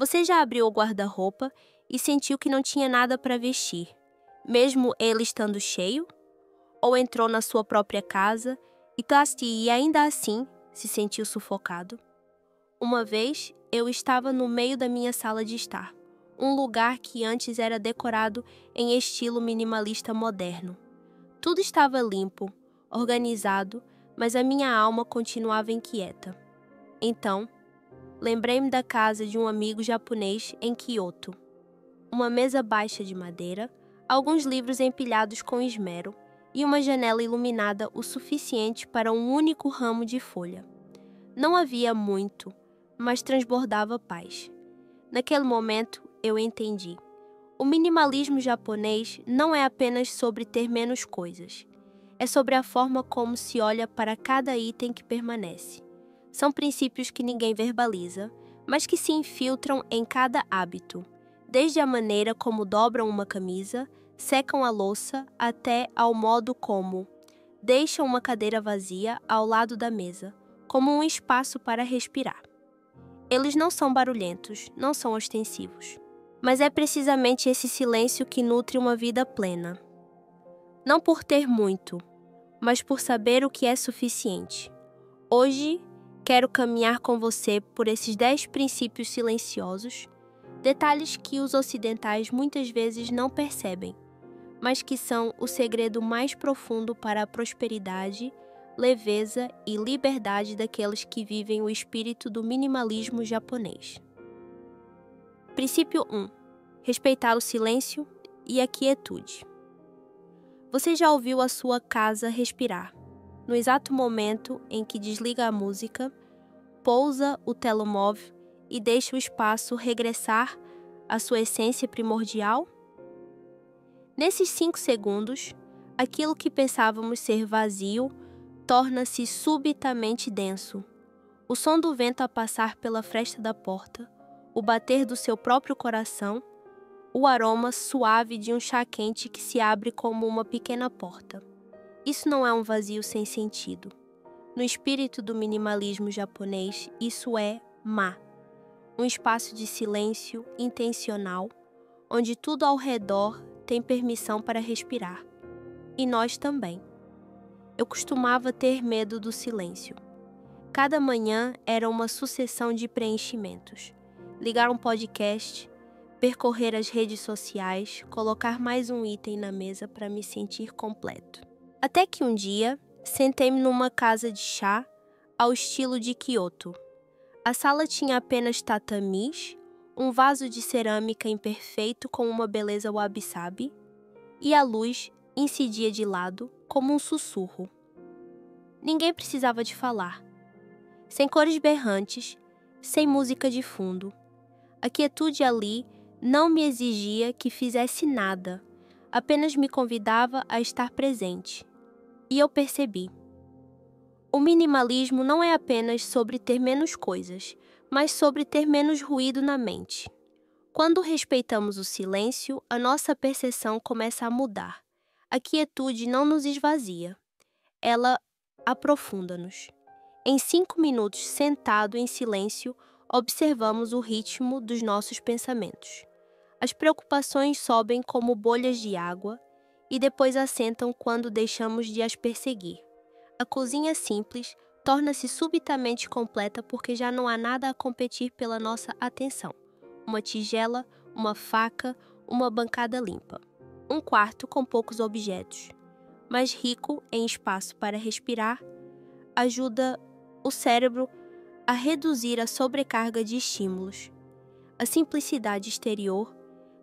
Você já abriu o guarda-roupa e sentiu que não tinha nada para vestir, mesmo ele estando cheio? Ou entrou na sua própria casa e ainda assim se sentiu sufocado? Uma vez, eu estava no meio da minha sala de estar, um lugar que antes era decorado em estilo minimalista moderno. Tudo estava limpo, organizado, mas a minha alma continuava inquieta. Então, lembrei-me da casa de um amigo japonês em Kyoto. Uma mesa baixa de madeira, alguns livros empilhados com esmero e uma janela iluminada o suficiente para um único ramo de folha. Não havia muito, mas transbordava paz. Naquele momento, eu entendi. O minimalismo japonês não é apenas sobre ter menos coisas. É sobre a forma como se olha para cada item que permanece. São princípios que ninguém verbaliza, mas que se infiltram em cada hábito, desde a maneira como dobram uma camisa, secam a louça, até ao modo como deixam uma cadeira vazia ao lado da mesa, como um espaço para respirar. Eles não são barulhentos, não são ostensivos. Mas é precisamente esse silêncio que nutre uma vida plena. Não por ter muito, mas por saber o que é suficiente. Hoje, quero caminhar com você por esses 10 princípios silenciosos, detalhes que os ocidentais muitas vezes não percebem, mas que são o segredo mais profundo para a prosperidade, leveza e liberdade daqueles que vivem o espírito do minimalismo japonês. Princípio 1. Respeitar o silêncio e a quietude. Você já ouviu a sua casa respirar? No exato momento em que desliga a música, pousa o telemóvel e deixa o espaço regressar à sua essência primordial? Nesses 5 segundos, aquilo que pensávamos ser vazio torna-se subitamente denso. O som do vento a passar pela fresta da porta, o bater do seu próprio coração, o aroma suave de um chá quente que se abre como uma pequena porta. Isso não é um vazio sem sentido. No espírito do minimalismo japonês, isso é ma, um espaço de silêncio intencional, onde tudo ao redor tem permissão para respirar. E nós também. Eu costumava ter medo do silêncio. Cada manhã era uma sucessão de preenchimentos. Ligar um podcast, percorrer as redes sociais, colocar mais um item na mesa para me sentir completo. Até que um dia, sentei-me numa casa de chá ao estilo de Kyoto. A sala tinha apenas tatamis, um vaso de cerâmica imperfeito com uma beleza wabi-sabi, e a luz incidia de lado como um sussurro. Ninguém precisava de falar. Sem cores berrantes, sem música de fundo. A quietude ali não me exigia que fizesse nada, apenas me convidava a estar presente. E eu percebi. O minimalismo não é apenas sobre ter menos coisas, mas sobre ter menos ruído na mente. Quando respeitamos o silêncio, a nossa percepção começa a mudar. A quietude não nos esvazia. Ela aprofunda-nos. Em 5 minutos sentado em silêncio, observamos o ritmo dos nossos pensamentos. As preocupações sobem como bolhas de água e depois assentam quando deixamos de as perseguir. A cozinha simples torna-se subitamente completa porque já não há nada a competir pela nossa atenção. Uma tigela, uma faca, uma bancada limpa. Um quarto com poucos objetos, mas rico em espaço para respirar, ajuda o cérebro a reduzir a sobrecarga de estímulos. A simplicidade exterior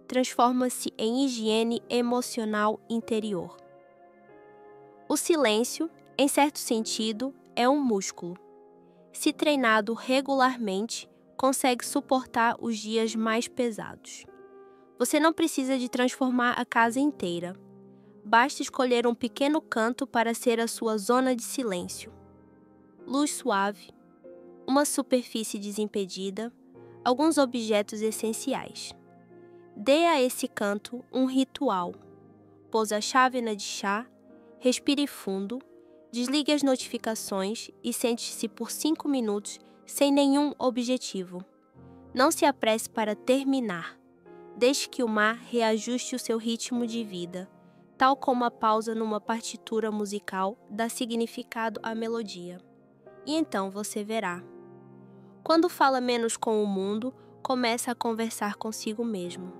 transforma-se em higiene emocional interior. O silêncio, em certo sentido, é um músculo. Se treinado regularmente, consegue suportar os dias mais pesados. Você não precisa de transformar a casa inteira. Basta escolher um pequeno canto para ser a sua zona de silêncio. Luz suave, uma superfície desimpedida, alguns objetos essenciais. Dê a esse canto um ritual. Pouse a chávena de chá, respire fundo, desligue as notificações e sente-se por 5 minutos sem nenhum objetivo. Não se apresse para terminar. Deixe que o mar reajuste o seu ritmo de vida, tal como a pausa numa partitura musical dá significado à melodia. E então você verá. Quando fala menos com o mundo, começa a conversar consigo mesmo.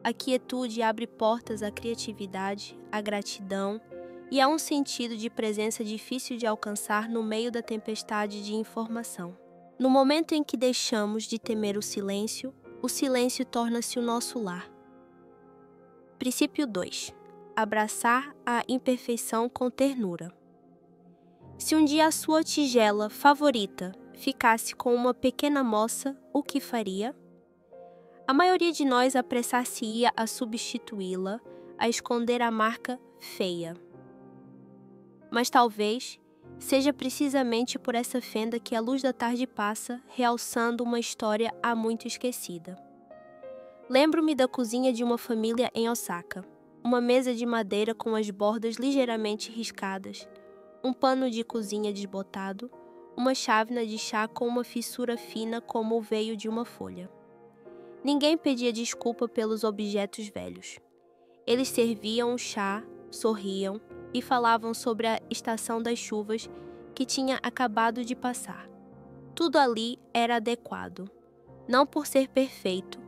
A quietude abre portas à criatividade, à gratidão e a um sentido de presença difícil de alcançar no meio da tempestade de informação. No momento em que deixamos de temer o silêncio torna-se o nosso lar. Princípio 2. Abraçar a imperfeição com ternura. Se um dia a sua tigela favorita ficasse com uma pequena moça, o que faria? A maioria de nós apressar-se-ia a substituí-la, a esconder a marca feia. Mas talvez seja precisamente por essa fenda que a luz da tarde passa, realçando uma história há muito esquecida. Lembro-me da cozinha de uma família em Osaka. Uma mesa de madeira com as bordas ligeiramente riscadas, um pano de cozinha desbotado, uma chávena de chá com uma fissura fina como o veio de uma folha. Ninguém pedia desculpa pelos objetos velhos. Eles serviam o chá, sorriam e falavam sobre a estação das chuvas que tinha acabado de passar. Tudo ali era adequado, não por ser perfeito,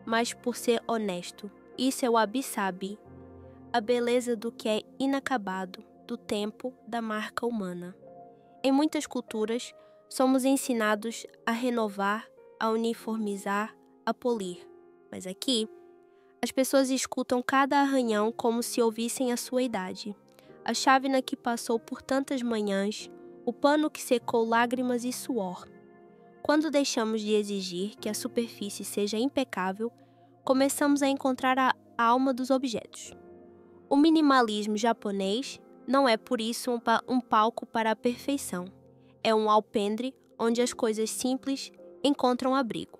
mas por ser honesto. Isso é o wabi-sabi, a beleza do que é inacabado, do tempo, da marca humana. Em muitas culturas, somos ensinados a renovar, a uniformizar, a polir. Mas aqui, as pessoas escutam cada arranhão como se ouvissem a sua idade. A chávena que passou por tantas manhãs, o pano que secou lágrimas e suor. Quando deixamos de exigir que a superfície seja impecável, começamos a encontrar a alma dos objetos. O minimalismo japonês não é por isso um palco para a perfeição. É um alpendre onde as coisas simples encontram abrigo.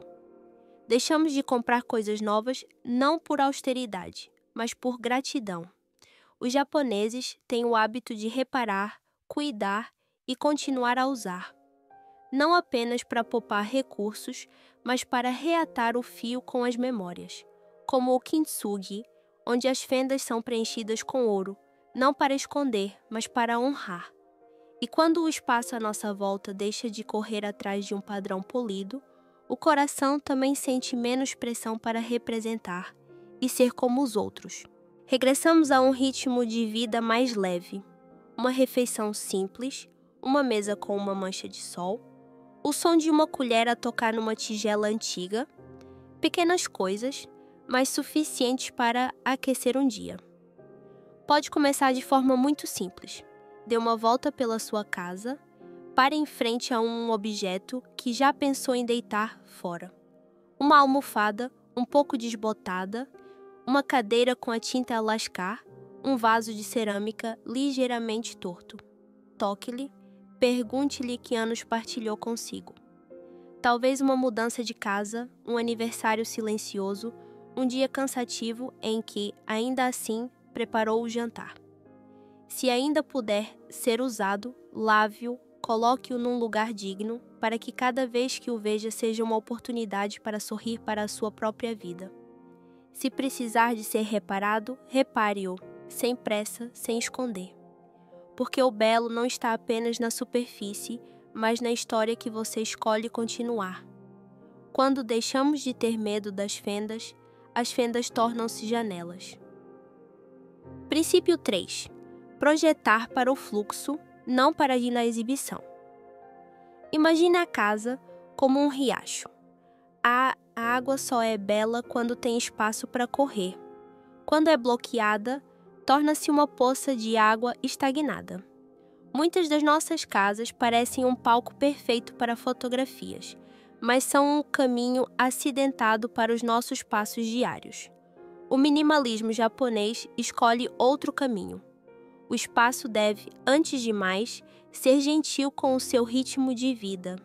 Deixamos de comprar coisas novas não por austeridade, mas por gratidão. Os japoneses têm o hábito de reparar, cuidar e continuar a usar. Não apenas para poupar recursos, mas para reatar o fio com as memórias, como o kintsugi, onde as fendas são preenchidas com ouro, não para esconder, mas para honrar. E quando o espaço à nossa volta deixa de correr atrás de um padrão polido, o coração também sente menos pressão para representar e ser como os outros. Regressamos a um ritmo de vida mais leve, uma refeição simples, uma mesa com uma mancha de sol, o som de uma colher a tocar numa tigela antiga, pequenas coisas, mas suficientes para aquecer um dia. Pode começar de forma muito simples. Dê uma volta pela sua casa, pare em frente a um objeto que já pensou em deitar fora. Uma almofada um pouco desbotada, uma cadeira com a tinta a lascar, um vaso de cerâmica ligeiramente torto. Toque-lhe, pergunte-lhe que anos partilhou consigo. Talvez uma mudança de casa, um aniversário silencioso, um dia cansativo em que, ainda assim, preparou o jantar. Se ainda puder ser usado, lave-o, coloque-o num lugar digno, para que cada vez que o veja seja uma oportunidade para sorrir para a sua própria vida. Se precisar de ser reparado, repare-o, sem pressa, sem esconder. Porque o belo não está apenas na superfície, mas na história que você escolhe continuar. Quando deixamos de ter medo das fendas, as fendas tornam-se janelas. Princípio 3. Projetar para o fluxo, não para ir na exibição. Imagine a casa como um riacho. A água só é bela quando tem espaço para correr. Quando é bloqueada, torna-se uma poça de água estagnada. Muitas das nossas casas parecem um palco perfeito para fotografias, mas são um caminho acidentado para os nossos passos diários. O minimalismo japonês escolhe outro caminho. O espaço deve, antes de mais, ser gentil com o seu ritmo de vida.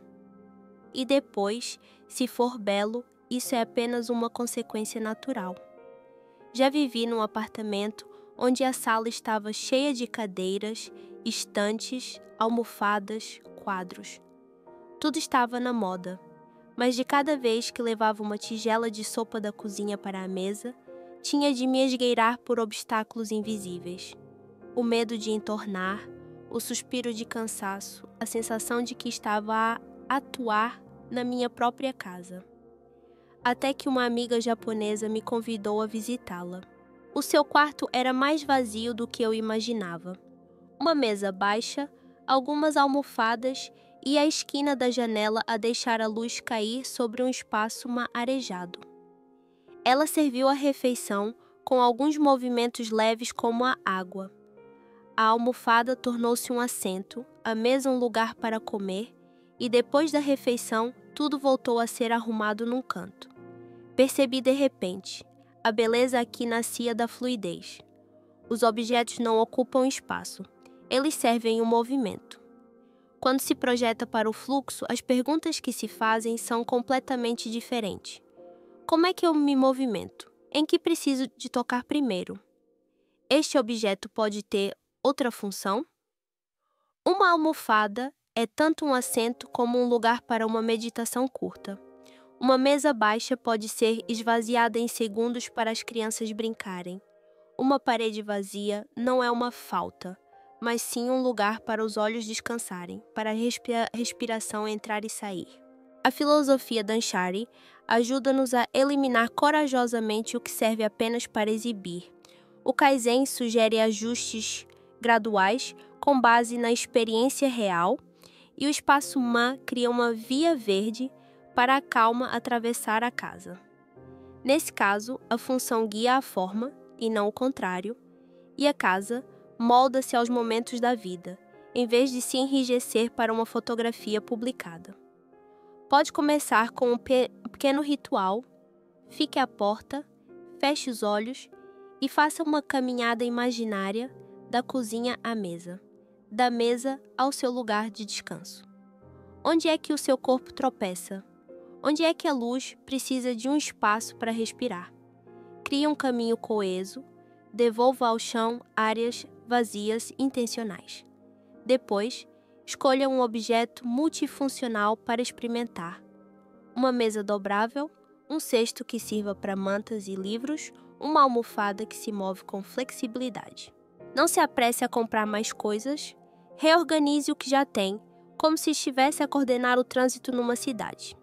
E depois, se for belo, isso é apenas uma consequência natural. Já vivi num apartamento onde a sala estava cheia de cadeiras, estantes, almofadas, quadros. Tudo estava na moda. mas de cada vez que levava uma tigela de sopa da cozinha para a mesa, tinha de me esgueirar por obstáculos invisíveis. O medo de entornar, o suspiro de cansaço, a sensação de que estava a atuar na minha própria casa. Até que uma amiga japonesa me convidou a visitá-la. O seu quarto era mais vazio do que eu imaginava. Uma mesa baixa, algumas almofadas e a esquina da janela a deixar a luz cair sobre um espaço arejado. Ela serviu a refeição com alguns movimentos leves como a água. A almofada tornou-se um assento, a mesa um lugar para comer, e depois da refeição, tudo voltou a ser arrumado num canto. Percebi de repente, a beleza aqui nascia da fluidez. Os objetos não ocupam espaço, eles servem um movimento. Quando se projeta para o fluxo, as perguntas que se fazem são completamente diferentes. Como é que eu me movimento? Em que preciso de tocar primeiro? Este objeto pode ter outra função? Uma almofada é tanto um assento como um lugar para uma meditação curta. Uma mesa baixa pode ser esvaziada em segundos para as crianças brincarem. Uma parede vazia não é uma falta, mas sim um lugar para os olhos descansarem, para a respiração entrar e sair. A filosofia Danshari ajuda-nos a eliminar corajosamente o que serve apenas para exibir. O Kaizen sugere ajustes graduais com base na experiência real e o espaço Ma cria uma via verde para a calma atravessar a casa. Nesse caso, a função guia a forma e não o contrário, e a casa molda-se aos momentos da vida, em vez de se enrijecer para uma fotografia publicada. Pode começar com um pequeno ritual, fique à porta, feche os olhos e faça uma caminhada imaginária da cozinha à mesa, da mesa ao seu lugar de descanso. Onde é que o seu corpo tropeça? Onde é que a luz precisa de um espaço para respirar? Crie um caminho coeso, devolva ao chão áreas vazias intencionais. Depois, escolha um objeto multifuncional para experimentar. Uma mesa dobrável, um cesto que sirva para mantas e livros, uma almofada que se move com flexibilidade. Não se apresse a comprar mais coisas, reorganize o que já tem, como se estivesse a coordenar o trânsito numa cidade.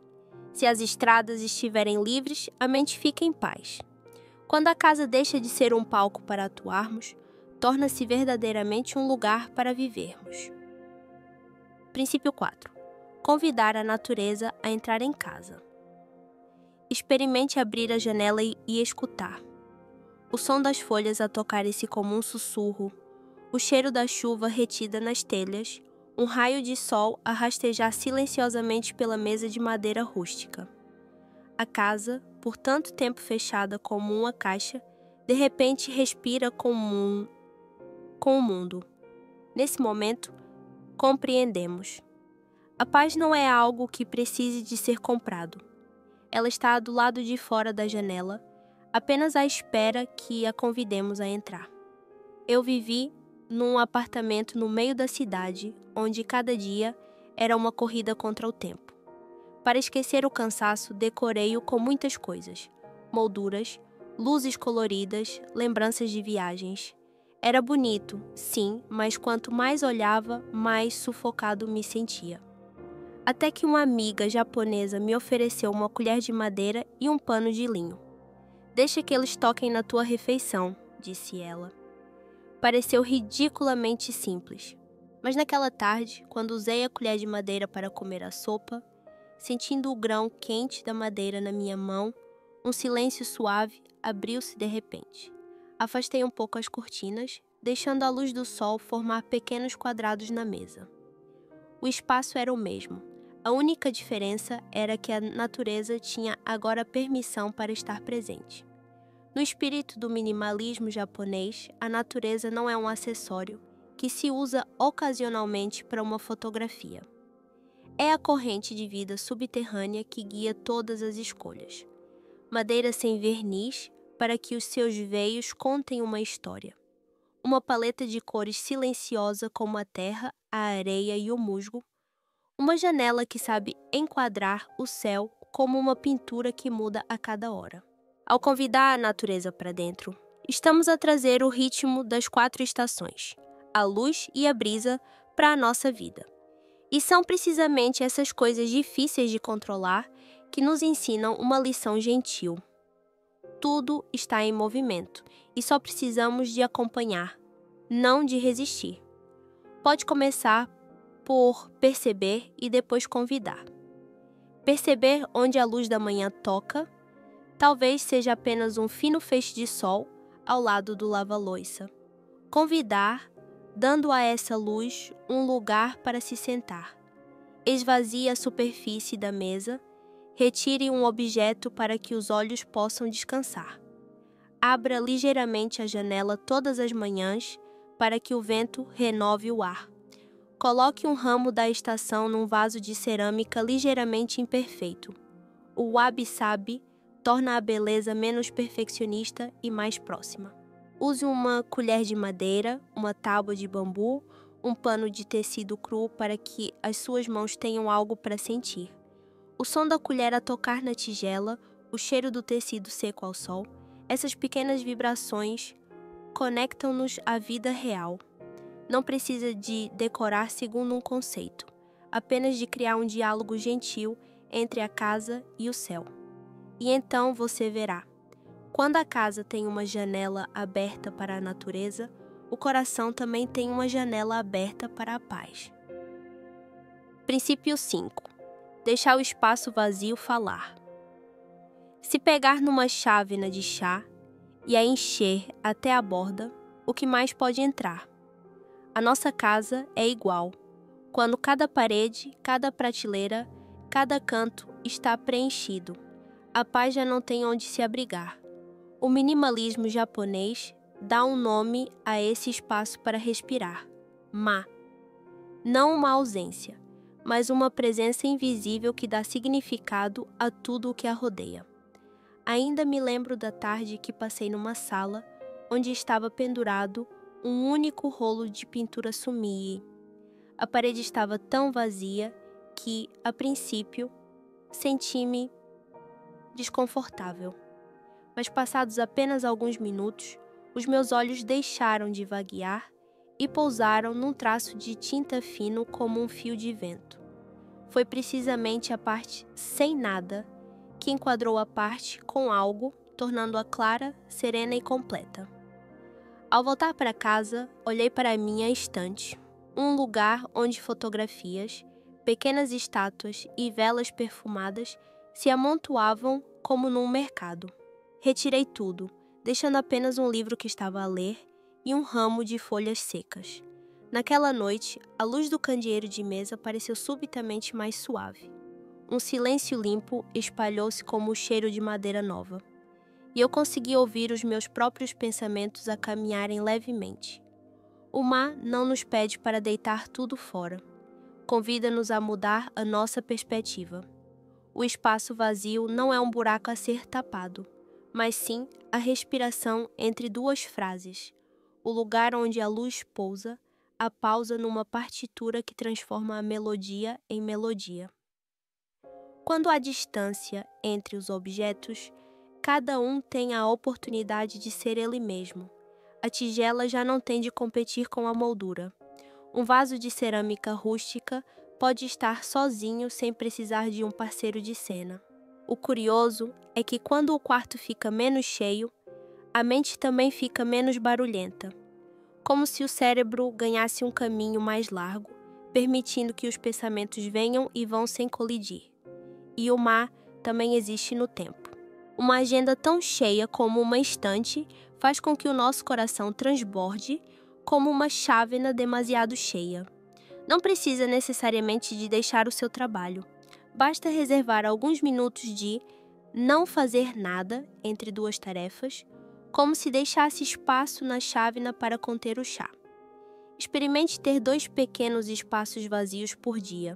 Se as estradas estiverem livres, a mente fica em paz. Quando a casa deixa de ser um palco para atuarmos, torna-se verdadeiramente um lugar para vivermos. Princípio 4. Convidar a natureza a entrar em casa. Experimente abrir a janela e escutar. O som das folhas a tocarem-se como um sussurro, o cheiro da chuva retida nas telhas, um raio de sol a rastejar silenciosamente pela mesa de madeira rústica. A casa, por tanto tempo fechada como uma caixa, de repente respira com o mundo. Nesse momento, compreendemos. A paz não é algo que precise de ser comprado. Ela está do lado de fora da janela, apenas à espera que a convidemos a entrar. Eu vivi num apartamento no meio da cidade, onde cada dia era uma corrida contra o tempo. Para esquecer o cansaço, decorei-o com muitas coisas: molduras, luzes coloridas, lembranças de viagens. Era bonito, sim, mas quanto mais olhava, mais sufocado me sentia. Até que uma amiga japonesa me ofereceu uma colher de madeira e um pano de linho. Deixa que eles toquem na tua refeição, disse ela. Pareceu ridiculamente simples, mas naquela tarde, quando usei a colher de madeira para comer a sopa, sentindo o grão quente da madeira na minha mão, um silêncio suave abriu-se de repente. Afastei um pouco as cortinas, deixando a luz do sol formar pequenos quadrados na mesa. O espaço era o mesmo. A única diferença era que a natureza tinha agora permissão para estar presente. No espírito do minimalismo japonês, a natureza não é um acessório que se usa ocasionalmente para uma fotografia. É a corrente de vida subterrânea que guia todas as escolhas. Madeira sem verniz para que os seus veios contem uma história. Uma paleta de cores silenciosa como a terra, a areia e o musgo. Uma janela que sabe enquadrar o céu como uma pintura que muda a cada hora. Ao convidar a natureza para dentro, estamos a trazer o ritmo das 4 estações, a luz e a brisa, para a nossa vida. E são precisamente essas coisas difíceis de controlar que nos ensinam uma lição gentil. Tudo está em movimento e só precisamos de acompanhar, não de resistir. Pode começar por perceber e depois convidar. Perceber onde a luz da manhã toca, talvez seja apenas um fino feixe de sol ao lado do lava-loiça. Convidar, dando a essa luz um lugar para se sentar. Esvazie a superfície da mesa, retire um objeto para que os olhos possam descansar. Abra ligeiramente a janela todas as manhãs para que o vento renove o ar. Coloque um ramo da estação num vaso de cerâmica ligeiramente imperfeito. O wabi-sabi torna a beleza menos perfeccionista e mais próxima. Use uma colher de madeira, uma tábua de bambu, um pano de tecido cru para que as suas mãos tenham algo para sentir. O som da colher a tocar na tigela, o cheiro do tecido seco ao sol, essas pequenas vibrações conectam-nos à vida real. Não precisa de decorar segundo um conceito, apenas de criar um diálogo gentil entre a casa e o céu. E então você verá. Quando a casa tem uma janela aberta para a natureza, o coração também tem uma janela aberta para a paz. Princípio 5. Deixar o espaço vazio falar. Se pegar numa chávena de chá e a encher até a borda, o que mais pode entrar? A nossa casa é igual, quando cada parede, cada prateleira, cada canto está preenchido. A paz já não tem onde se abrigar. O minimalismo japonês dá um nome a esse espaço para respirar: ma. Não uma ausência, mas uma presença invisível que dá significado a tudo o que a rodeia. Ainda me lembro da tarde que passei numa sala onde estava pendurado um único rolo de pintura sumie. A parede estava tão vazia que, a princípio, senti-me desconfortável. Mas passados apenas alguns minutos, os meus olhos deixaram de vaguear e pousaram num traço de tinta fino como um fio de vento. Foi precisamente a parte sem nada que enquadrou a parte com algo, tornando-a clara, serena e completa. Ao voltar para casa, olhei para a minha estante, um lugar onde fotografias, pequenas estátuas e velas perfumadas se amontoavam como num mercado. Retirei tudo, deixando apenas um livro que estava a ler e um ramo de folhas secas. Naquela noite, a luz do candeeiro de mesa pareceu subitamente mais suave. Um silêncio limpo espalhou-se como o cheiro de madeira nova. E eu consegui ouvir os meus próprios pensamentos a caminharem levemente. O mar não nos pede para deitar tudo fora. Convida-nos a mudar a nossa perspectiva. O espaço vazio não é um buraco a ser tapado, mas sim a respiração entre duas frases, o lugar onde a luz pousa, a pausa numa partitura que transforma a melodia em melodia. Quando há distância entre os objetos, cada um tem a oportunidade de ser ele mesmo. A tigela já não tem de competir com a moldura. Um vaso de cerâmica rústica pode estar sozinho sem precisar de um parceiro de cena. O curioso é que quando o quarto fica menos cheio, a mente também fica menos barulhenta, como se o cérebro ganhasse um caminho mais largo, permitindo que os pensamentos venham e vão sem colidir. E o mar também existe no tempo. Uma agenda tão cheia como uma estante faz com que o nosso coração transborde como uma chávena demasiado cheia. Não precisa necessariamente de deixar o seu trabalho. Basta reservar alguns minutos de não fazer nada entre duas tarefas, como se deixasse espaço na chávena para conter o chá. Experimente ter 2 pequenos espaços vazios por dia.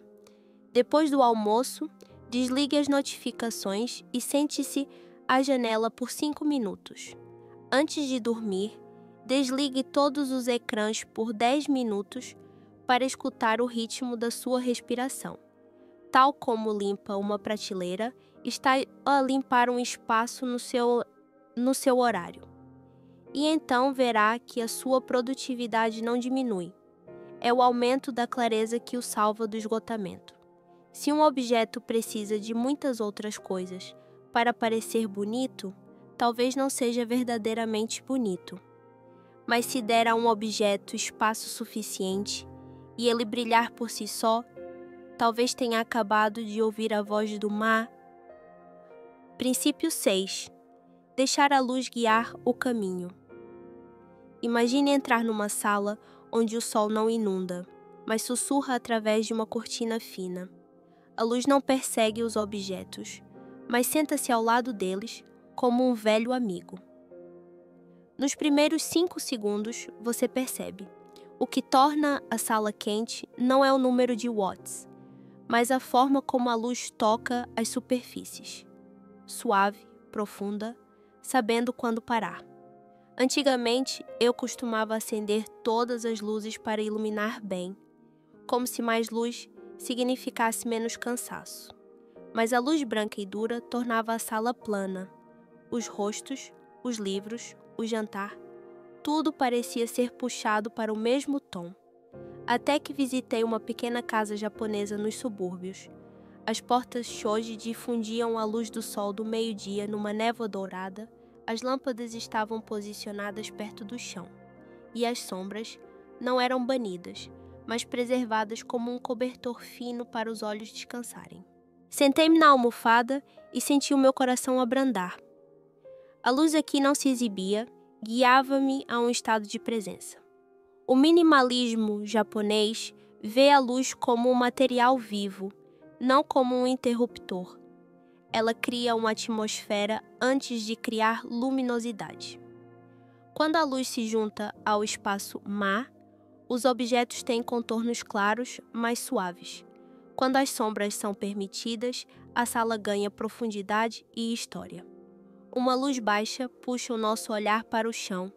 Depois do almoço, desligue as notificações e sente-se à janela por 5 minutos. Antes de dormir, desligue todos os ecrãs por 10 minutos para escutar o ritmo da sua respiração, tal como limpa uma prateleira está a limpar um espaço no seu horário. E então verá que a sua produtividade não diminui. É o aumento da clareza que o salva do esgotamento. Se um objeto precisa de muitas outras coisas para parecer bonito, talvez não seja verdadeiramente bonito. Mas se der a um objeto espaço suficiente e ele brilhar por si só, talvez tenha acabado de ouvir a voz do mar. Princípio 6. Deixar a luz guiar o caminho. Imagine entrar numa sala onde o sol não inunda, mas sussurra através de uma cortina fina. A luz não persegue os objetos, mas senta-se ao lado deles como um velho amigo. Nos primeiros 5 segundos, você percebe. O que torna a sala quente não é o número de watts, mas a forma como a luz toca as superfícies. Suave, profunda, sabendo quando parar. Antigamente, eu costumava acender todas as luzes para iluminar bem, como se mais luz significasse menos cansaço. Mas a luz branca e dura tornava a sala plana. Os rostos, os livros, o jantar, tudo parecia ser puxado para o mesmo tom. Até que visitei uma pequena casa japonesa nos subúrbios. As portas shoji difundiam a luz do sol do meio-dia numa névoa dourada. As lâmpadas estavam posicionadas perto do chão, e as sombras não eram banidas, mas preservadas como um cobertor fino para os olhos descansarem. Sentei-me na almofada e senti o meu coração abrandar. A luz aqui não se exibia, guiava-me a um estado de presença. O minimalismo japonês vê a luz como um material vivo, não como um interruptor. Ela cria uma atmosfera antes de criar luminosidade. Quando a luz se junta ao espaço ma, os objetos têm contornos claros, mais suaves. Quando as sombras são permitidas, a sala ganha profundidade e história. Uma luz baixa puxa o nosso olhar para o chão,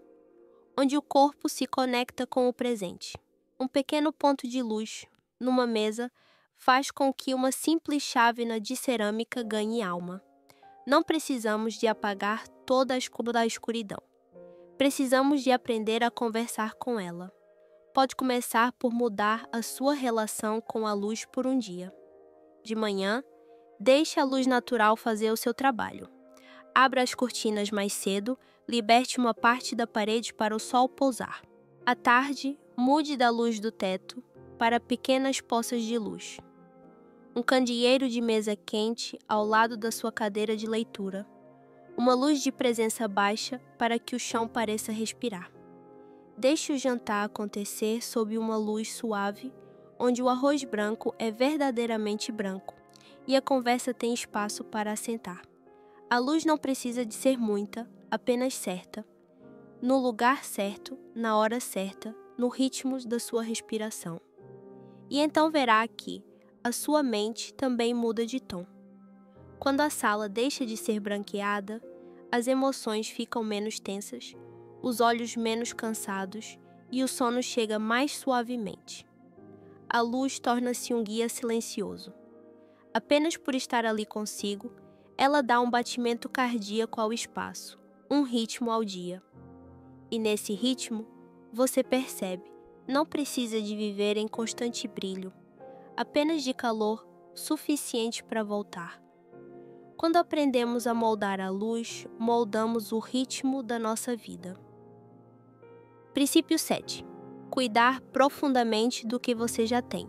onde o corpo se conecta com o presente. Um pequeno ponto de luz, numa mesa, faz com que uma simples chávena de cerâmica ganhe alma. Não precisamos de apagar toda a escuridão. Precisamos de aprender a conversar com ela. Pode começar por mudar a sua relação com a luz por um dia. De manhã, deixe a luz natural fazer o seu trabalho. Abra as cortinas mais cedo, liberte uma parte da parede para o sol pousar. À tarde, mude da luz do teto para pequenas poças de luz. Um candeeiro de mesa quente ao lado da sua cadeira de leitura. Uma luz de presença baixa para que o chão pareça respirar. Deixe o jantar acontecer sob uma luz suave, onde o arroz branco é verdadeiramente branco e a conversa tem espaço para assentar. A luz não precisa de ser muita, apenas certa. No lugar certo, na hora certa, no ritmo da sua respiração. E então verá que a sua mente também muda de tom. Quando a sala deixa de ser branqueada, as emoções ficam menos tensas, os olhos menos cansados e o sono chega mais suavemente. A luz torna-se um guia silencioso. Apenas por estar ali consigo, ela dá um batimento cardíaco ao espaço, um ritmo ao dia. E nesse ritmo, você percebe, não precisa de viver em constante brilho, apenas de calor suficiente para voltar. Quando aprendemos a moldar a luz, moldamos o ritmo da nossa vida. Princípio 7. Cuidar profundamente do que você já tem.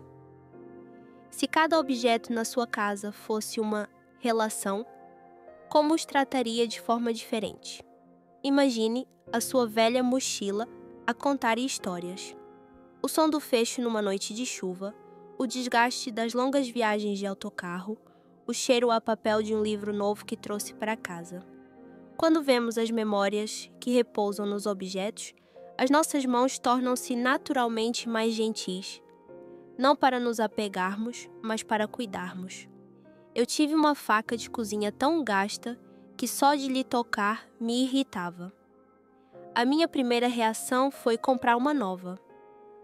Se cada objeto na sua casa fosse uma relação, como os trataria de forma diferente? Imagine a sua velha mochila a contar histórias. O som do fecho numa noite de chuva, o desgaste das longas viagens de autocarro, o cheiro a papel de um livro novo que trouxe para casa. Quando vemos as memórias que repousam nos objetos, as nossas mãos tornam-se naturalmente mais gentis, não para nos apegarmos, mas para cuidarmos. Eu tive uma faca de cozinha tão gasta que só de lhe tocar me irritava. A minha primeira reação foi comprar uma nova,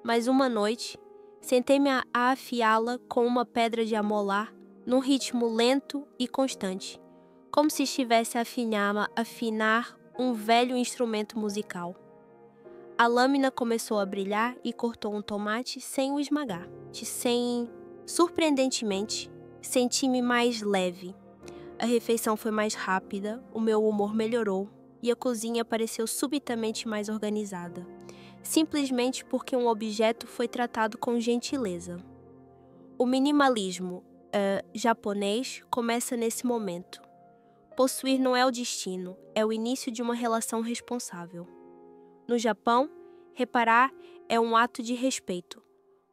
mas uma noite, sentei-me a afiá-la com uma pedra de amolar num ritmo lento e constante, como se estivesse a afinar um velho instrumento musical. A lâmina começou a brilhar e cortou um tomate sem o esmagar. Surpreendentemente, senti-me mais leve. A refeição foi mais rápida, o meu humor melhorou e a cozinha pareceu subitamente mais organizada, simplesmente porque um objeto foi tratado com gentileza. O minimalismo japonês começa nesse momento. Possuir não é o destino, é o início de uma relação responsável. No Japão, reparar é um ato de respeito,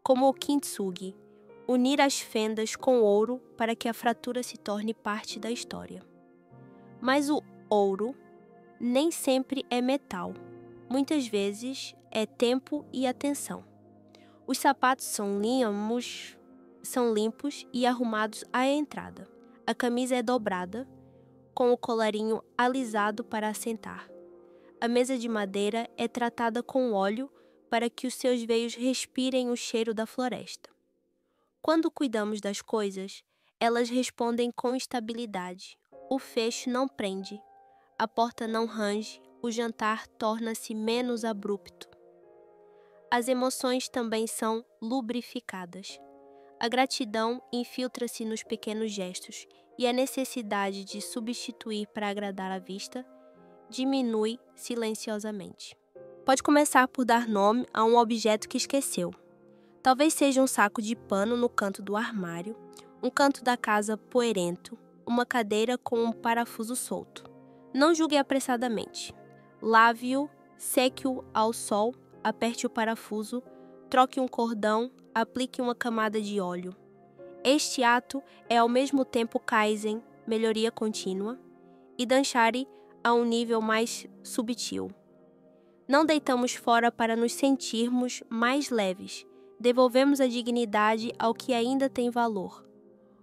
como o kintsugi, unir as fendas com ouro para que a fratura se torne parte da história. Mas o ouro nem sempre é metal. Muitas vezes é tempo e atenção. Os sapatos são limpos e arrumados à entrada. A camisa é dobrada, com o colarinho alisado para assentar. A mesa de madeira é tratada com óleo para que os seus veios respirem o cheiro da floresta. Quando cuidamos das coisas, elas respondem com estabilidade. O fecho não prende, a porta não range, o jantar torna-se menos abrupto. As emoções também são lubrificadas. A gratidão infiltra-se nos pequenos gestos e a necessidade de substituir para agradar a vista diminui silenciosamente. Pode começar por dar nome a um objeto que esqueceu. Talvez seja um saco de pano no canto do armário, um canto da casa poeirento, uma cadeira com um parafuso solto. Não julgue apressadamente. Lave-o, seque-o ao sol, aperte o parafuso, troque um cordão, aplique uma camada de óleo. Este ato é ao mesmo tempo Kaizen, melhoria contínua, e Danshari a um nível mais subtil. Não deitamos fora para nos sentirmos mais leves, devolvemos a dignidade ao que ainda tem valor.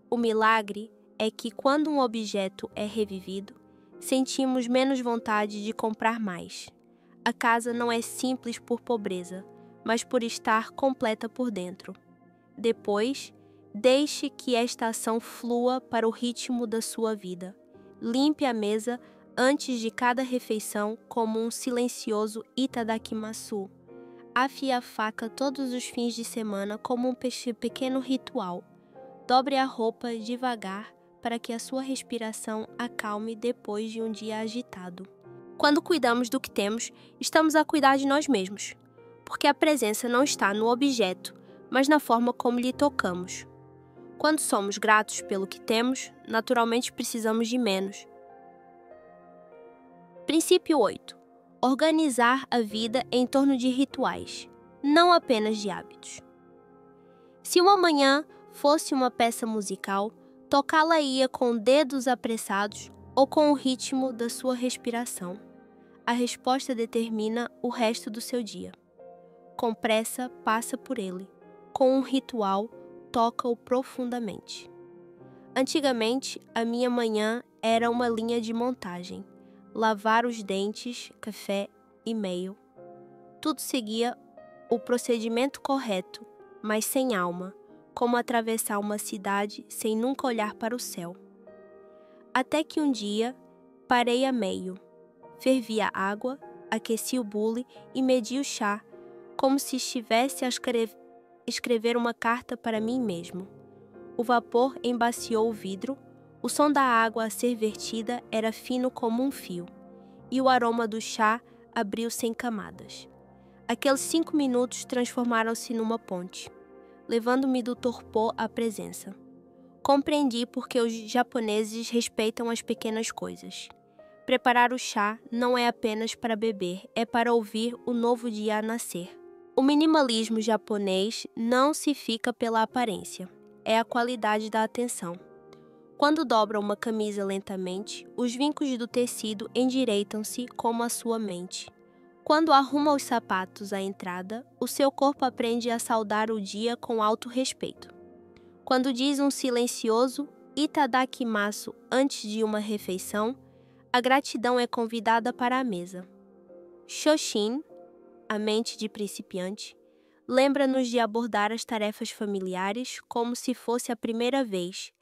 O milagre é que quando um objeto é revivido, sentimos menos vontade de comprar mais. A casa não é simples por pobreza, mas por estar completa por dentro. Depois, deixe que esta ação flua para o ritmo da sua vida. Limpe a mesa antes de cada refeição como um silencioso itadakimasu. Afie a faca todos os fins de semana como um pequeno ritual. Dobre a roupa devagar para que a sua respiração acalme depois de um dia agitado. Quando cuidamos do que temos, estamos a cuidar de nós mesmos, porque a presença não está no objeto, mas na forma como lhe tocamos. Quando somos gratos pelo que temos, naturalmente precisamos de menos. Princípio 8. Organizar a vida em torno de rituais, não apenas de hábitos. Se uma manhã fosse uma peça musical, tocá-la-ia com dedos apressados ou com o ritmo da sua respiração. A resposta determina o resto do seu dia. Com pressa, passa por ele. Com um ritual, toca-o profundamente. Antigamente, a minha manhã era uma linha de montagem. Lavar os dentes, café, e-mail. Tudo seguia o procedimento correto, mas sem alma, como atravessar uma cidade sem nunca olhar para o céu. Até que um dia, parei a meio. Fervi a água, aqueci o bule e medi o chá, como se estivesse a escrever uma carta para mim mesmo. O vapor embaciou o vidro, o som da água a ser vertida era fino como um fio, e o aroma do chá abriu-se em camadas. Aqueles 5 minutos transformaram-se numa ponte, levando-me do torpor à presença. Compreendi porque os japoneses respeitam as pequenas coisas. Preparar o chá não é apenas para beber, é para ouvir o novo dia a nascer. O minimalismo japonês não se fica pela aparência, é a qualidade da atenção. Quando dobra uma camisa lentamente, os vincos do tecido endireitam-se como a sua mente. Quando arruma os sapatos à entrada, o seu corpo aprende a saudar o dia com alto respeito. Quando diz um silencioso itadakimasu antes de uma refeição, a gratidão é convidada para a mesa. Shoshin, a mente de principiante, lembra-nos de abordar as tarefas familiares como se fosse a primeira vez,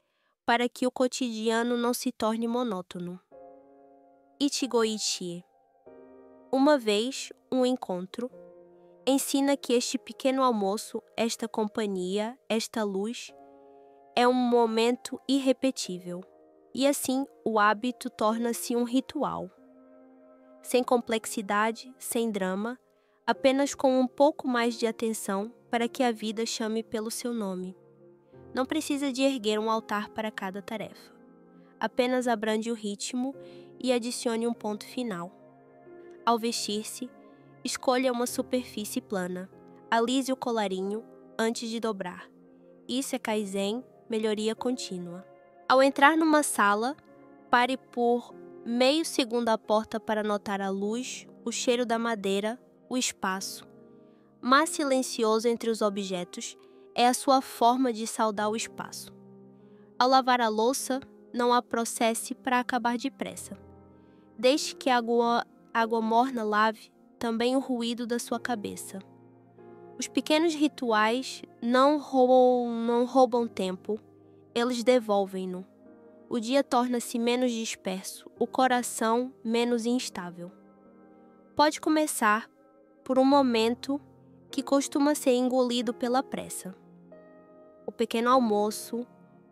para que o cotidiano não se torne monótono. Ichigo-ichi. Uma vez, um encontro ensina que este pequeno almoço, esta companhia, esta luz, é um momento irrepetível. E assim, o hábito torna-se um ritual. Sem complexidade, sem drama, apenas com um pouco mais de atenção para que a vida chame pelo seu nome. Não precisa de erguer um altar para cada tarefa. Apenas abrande o ritmo e adicione um ponto final. Ao vestir-se, escolha uma superfície plana. Alise o colarinho antes de dobrar. Isso é Kaizen, melhoria contínua. Ao entrar numa sala, pare por meio segundo à porta para notar a luz, o cheiro da madeira, o espaço. Mas silencioso entre os objetos é a sua forma de saudar o espaço. Ao lavar a louça, não a processe para acabar depressa. Deixe que a água morna lave também o ruído da sua cabeça. Os pequenos rituais não roubam tempo, eles devolvem-no. O dia torna-se menos disperso, o coração menos instável. Pode começar por um momento que costuma ser engolido pela pressa. O pequeno almoço,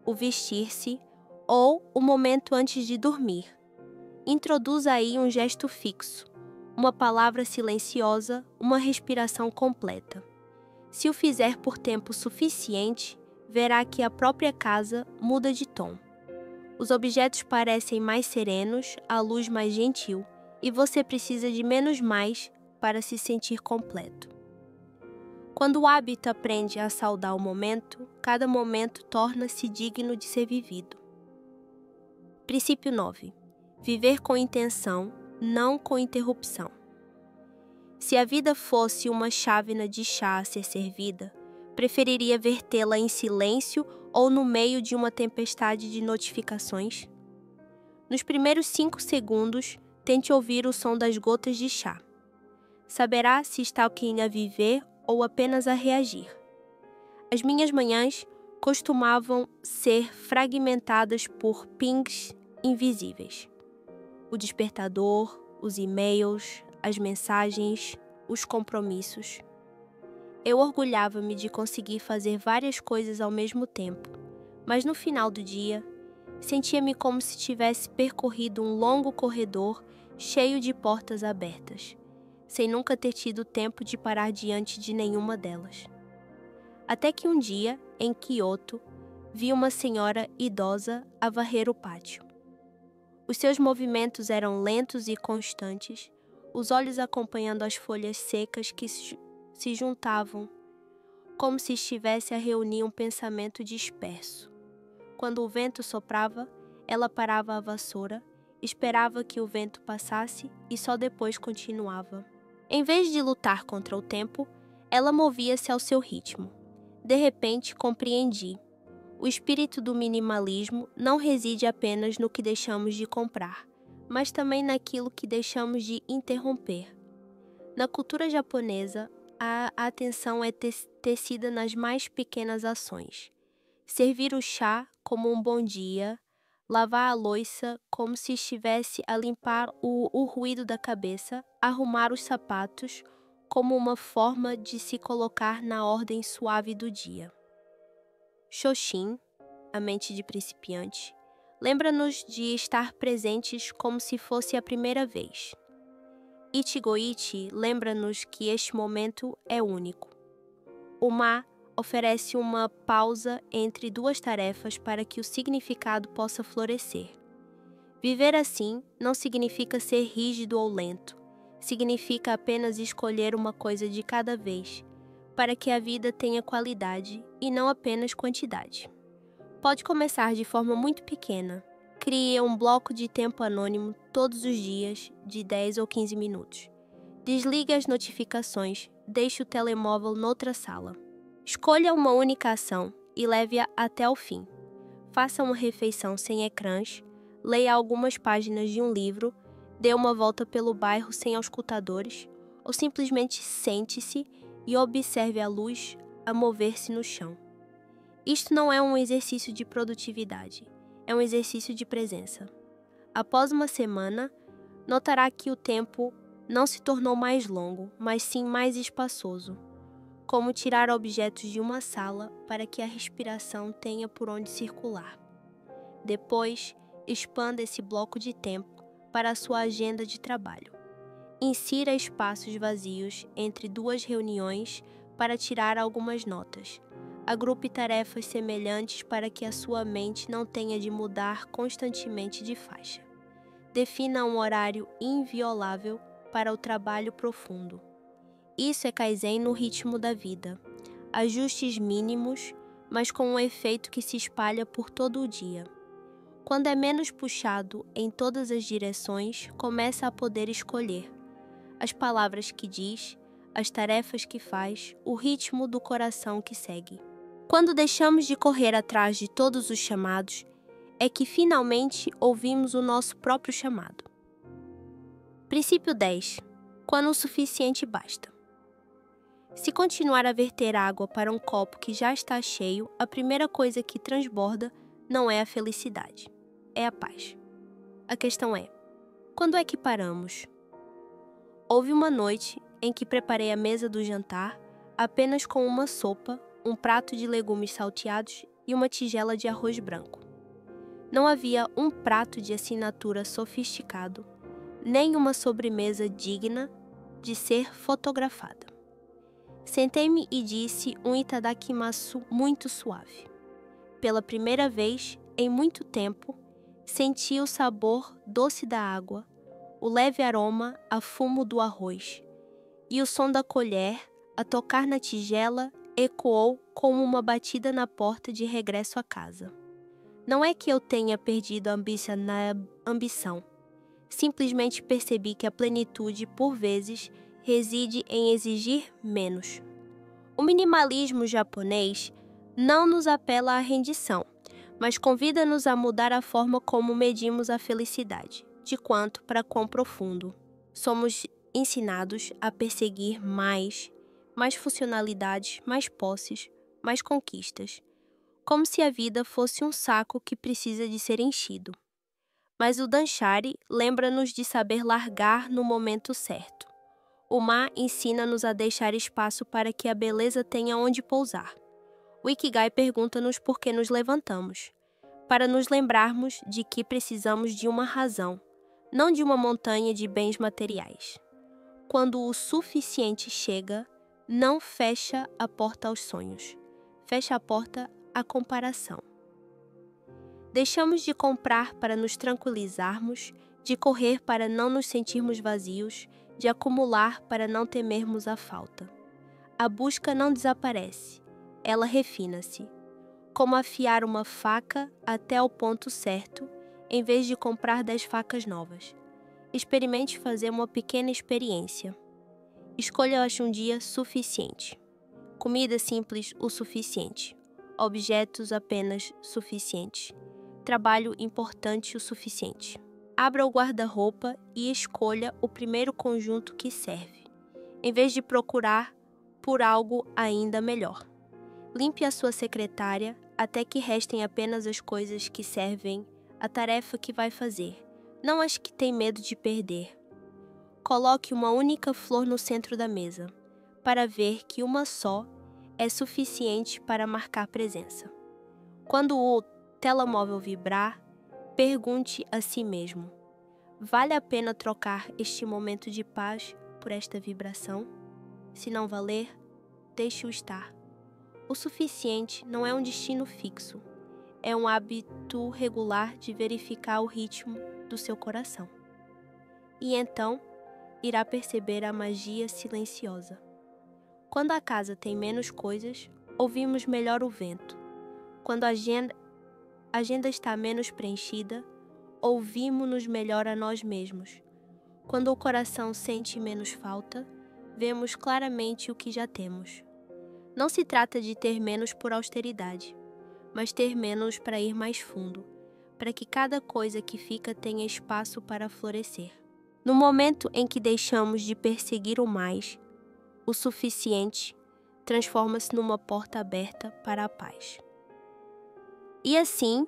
o vestir-se ou o momento antes de dormir. Introduza aí um gesto fixo, uma palavra silenciosa, uma respiração completa. Se o fizer por tempo suficiente, verá que a própria casa muda de tom. Os objetos parecem mais serenos, a luz mais gentil, e você precisa de menos mais para se sentir completo. Quando o hábito aprende a saudar o momento, cada momento torna-se digno de ser vivido. Princípio 9. Viver com intenção, não com interrupção. Se a vida fosse uma chávena de chá a ser servida, preferiria vertê-la em silêncio ou no meio de uma tempestade de notificações? Nos primeiros 5 segundos, tente ouvir o som das gotas de chá. Saberá se está a viver ou apenas a reagir. As minhas manhãs costumavam ser fragmentadas por pings invisíveis. O despertador, os e-mails, as mensagens, os compromissos. Eu orgulhava-me de conseguir fazer várias coisas ao mesmo tempo, mas no final do dia, sentia-me como se tivesse percorrido um longo corredor cheio de portas abertas, sem nunca ter tido tempo de parar diante de nenhuma delas. Até que um dia, em Kyoto, vi uma senhora idosa a varrer o pátio. Os seus movimentos eram lentos e constantes, os olhos acompanhando as folhas secas que se juntavam, como se estivesse a reunir um pensamento disperso. Quando o vento soprava, ela parava a vassoura, esperava que o vento passasse e só depois continuava. Em vez de lutar contra o tempo, ela movia-se ao seu ritmo. De repente, compreendi. O espírito do minimalismo não reside apenas no que deixamos de comprar, mas também naquilo que deixamos de interromper. Na cultura japonesa, a atenção é tecida nas mais pequenas ações. Servir o chá como um bom dia, lavar a louça como se estivesse a limpar o ruído da cabeça, arrumar os sapatos como uma forma de se colocar na ordem suave do dia. Shoshin, a mente de principiante, lembra-nos de estar presentes como se fosse a primeira vez. Ichigo-ichi lembra-nos que este momento é único. O Ma oferece uma pausa entre duas tarefas para que o significado possa florescer. Viver assim não significa ser rígido ou lento, significa apenas escolher uma coisa de cada vez, para que a vida tenha qualidade e não apenas quantidade. Pode começar de forma muito pequena. Crie um bloco de tempo anônimo todos os dias, de 10 ou 15 minutos. Desligue as notificações, deixe o telemóvel noutra sala. Escolha uma única ação e leve-a até o fim. Faça uma refeição sem ecrãs, leia algumas páginas de um livro, dê uma volta pelo bairro sem auscultadores, ou simplesmente sente-se e observe a luz a mover-se no chão. Isto não é um exercício de produtividade. é um exercício de presença. Após uma semana, notará que o tempo não se tornou mais longo, mas sim mais espaçoso, como tirar objetos de uma sala para que a respiração tenha por onde circular. Depois, expanda esse bloco de tempo para a sua agenda de trabalho. Insira espaços vazios entre duas reuniões para tirar algumas notas. Agrupe tarefas semelhantes para que a sua mente não tenha de mudar constantemente de faixa. Defina um horário inviolável para o trabalho profundo. Isso é Kaizen no ritmo da vida. Ajustes mínimos, mas com um efeito que se espalha por todo o dia. Quando é menos puxado em todas as direções, começa a poder escolher as palavras que diz, as tarefas que faz, o ritmo do coração que segue. Quando deixamos de correr atrás de todos os chamados, é que finalmente ouvimos o nosso próprio chamado. Princípio 10. Quando o suficiente basta. Se continuar a verter água para um copo que já está cheio, a primeira coisa que transborda não é a felicidade, é a paz. A questão é, quando é que paramos? Houve uma noite em que preparei a mesa do jantar apenas com uma sopa, um prato de legumes salteados e uma tigela de arroz branco. Não havia um prato de assinatura sofisticado, nem uma sobremesa digna de ser fotografada. Sentei-me e disse um itadakimasu muito suave. Pela primeira vez, em muito tempo, senti o sabor doce da água, o leve aroma a fumo do arroz, e o som da colher a tocar na tigela ecoou como uma batida na porta de regresso a casa. Não é que eu tenha perdido a ambição. Simplesmente percebi que a plenitude, por vezes, reside em exigir menos. O minimalismo japonês não nos apela à rendição, mas convida-nos a mudar a forma como medimos a felicidade, de quanto para quão profundo. Somos ensinados a perseguir mais funcionalidades, mais posses, mais conquistas, como se a vida fosse um saco que precisa de ser enchido. Mas o Danshari lembra-nos de saber largar no momento certo. O mar ensina-nos a deixar espaço para que a beleza tenha onde pousar. O Ikigai pergunta-nos por que nos levantamos, para nos lembrarmos de que precisamos de uma razão, não de uma montanha de bens materiais. Quando o suficiente chega, não fecha a porta aos sonhos, fecha a porta à comparação. Deixamos de comprar para nos tranquilizarmos, de correr para não nos sentirmos vazios, de acumular para não temermos a falta. A busca não desaparece, ela refina-se. Como afiar uma faca até o ponto certo, em vez de comprar 10 facas novas. Experimente fazer uma pequena experiência. Escolha um dia suficiente. Comida simples o suficiente. Objetos apenas suficientes. Trabalho importante o suficiente. Abra o guarda-roupa e escolha o primeiro conjunto que serve, em vez de procurar por algo ainda melhor. Limpe a sua secretária até que restem apenas as coisas que servem a tarefa que vai fazer, não as que tem medo de perder. Coloque uma única flor no centro da mesa, para ver que uma só é suficiente para marcar presença. Quando o telemóvel vibrar, pergunte a si mesmo: vale a pena trocar este momento de paz por esta vibração? Se não valer, deixe-o estar. O suficiente não é um destino fixo, é um hábito regular de verificar o ritmo do seu coração. E então, irá perceber a magia silenciosa. Quando a casa tem menos coisas, ouvimos melhor o vento. Quando a agenda está menos preenchida, ouvimos-nos melhor a nós mesmos. Quando o coração sente menos falta, vemos claramente o que já temos. Não se trata de ter menos por austeridade, mas ter menos para ir mais fundo, para que cada coisa que fica tenha espaço para florescer. No momento em que deixamos de perseguir o mais, o suficiente transforma-se numa porta aberta para a paz. E assim,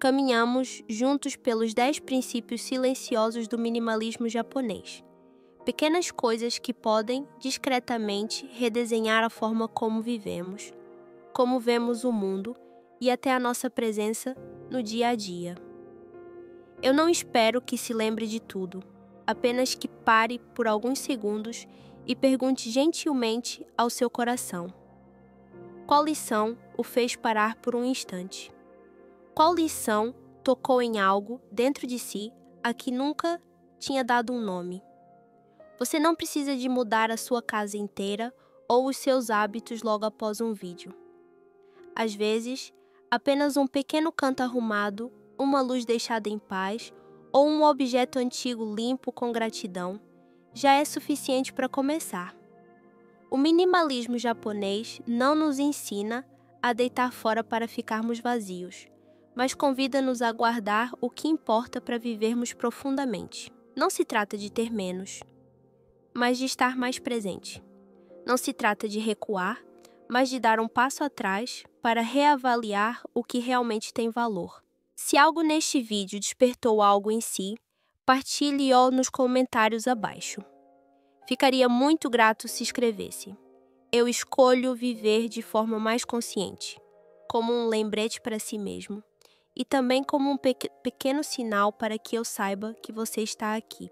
caminhamos juntos pelos 10 princípios silenciosos do minimalismo japonês. Pequenas coisas que podem, discretamente, redesenhar a forma como vivemos, como vemos o mundo e até a nossa presença no dia a dia. Eu não espero que se lembre de tudo, apenas que pare por alguns segundos e pergunte gentilmente ao seu coração: qual lição o fez parar por um instante? Qual lição tocou em algo dentro de si a que nunca tinha dado um nome? Você não precisa de mudar a sua casa inteira ou os seus hábitos logo após um vídeo. Às vezes, apenas um pequeno canto arrumado, uma luz deixada em paz ou um objeto antigo limpo com gratidão já é suficiente para começar. O minimalismo japonês não nos ensina a deitar fora para ficarmos vazios, mas convida-nos a guardar o que importa para vivermos profundamente. Não se trata de ter menos, mas de estar mais presente. Não se trata de recuar, mas de dar um passo atrás para reavaliar o que realmente tem valor. Se algo neste vídeo despertou algo em si, partilhe-o nos comentários abaixo. Ficaria muito grato se escrevesse: eu escolho viver de forma mais consciente, como um lembrete para si mesmo, e também como um pequeno sinal para que eu saiba que você está aqui.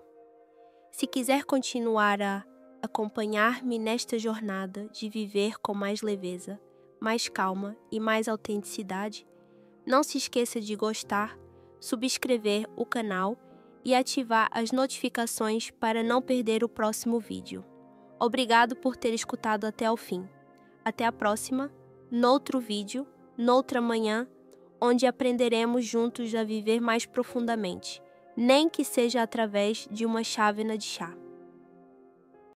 Se quiser continuar a acompanhar-me nesta jornada de viver com mais leveza, mais calma e mais autenticidade, não se esqueça de gostar, subscrever o canal e ativar as notificações para não perder o próximo vídeo. Obrigado por ter escutado até o fim. Até a próxima, noutro vídeo, noutra manhã, onde aprenderemos juntos a viver mais profundamente, nem que seja através de uma chávena de chá.